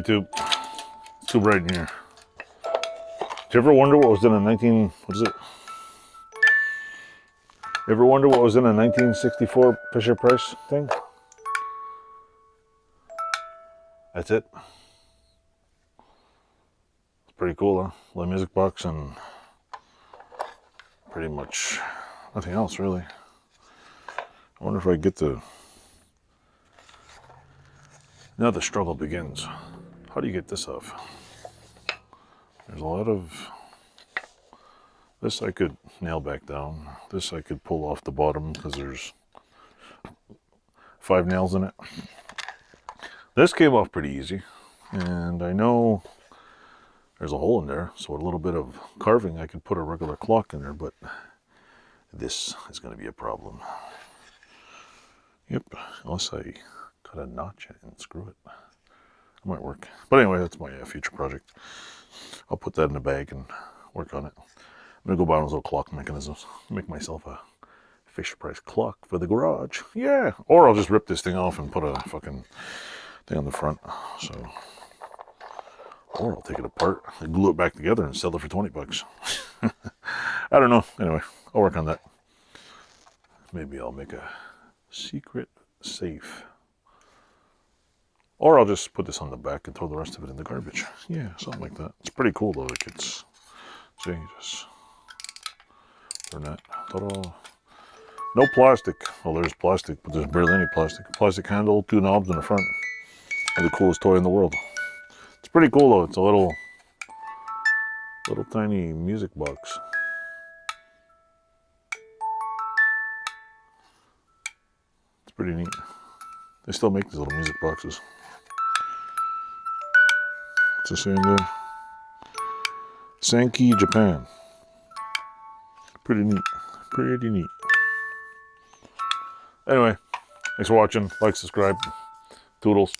YouTube. It's too bright in here. Did you ever wonder what was in a what is it? You ever wonder what was in a 1964 Fisher-Price thing? That's it. It's pretty cool, huh? Little music box and pretty much nothing else, really. I wonder if I get the... Now the struggle begins. How do you get this off? There's a lot of... This I could nail back down. This I could pull off the bottom because there's 5 nails in it. This came off pretty easy. And I know there's a hole in there, so with a little bit of carving I could put a regular clock in there, but this is going to be a problem. Yep, unless I cut a notch and screw it. It might work. But anyway, that's my future project. I'll put that in a bag and work on it. I'm going to go buy those little clock mechanisms. Make myself a Fisher-Price clock for the garage. Yeah! Or I'll just rip this thing off and put a fucking thing on the front. So, or I'll take it apart and glue it back together and sell it for 20 bucks. I don't know. Anyway, I'll work on that. Maybe I'll make a secret safe. Or I'll just put this on the back and throw the rest of it in the garbage. Yeah, something like that. It's pretty cool though. Like it's, see, just turn that. Ta-da. No plastic. Well, there's plastic, but there's barely any plastic. Plastic handle, 2 knobs in the front. And the coolest toy in the world. It's pretty cool though. It's a little tiny music box. It's pretty neat. They still make these little music boxes. What's it saying there? Sankey, Japan. Pretty neat. Pretty neat. Anyway, thanks for watching. Like, subscribe. Toodles.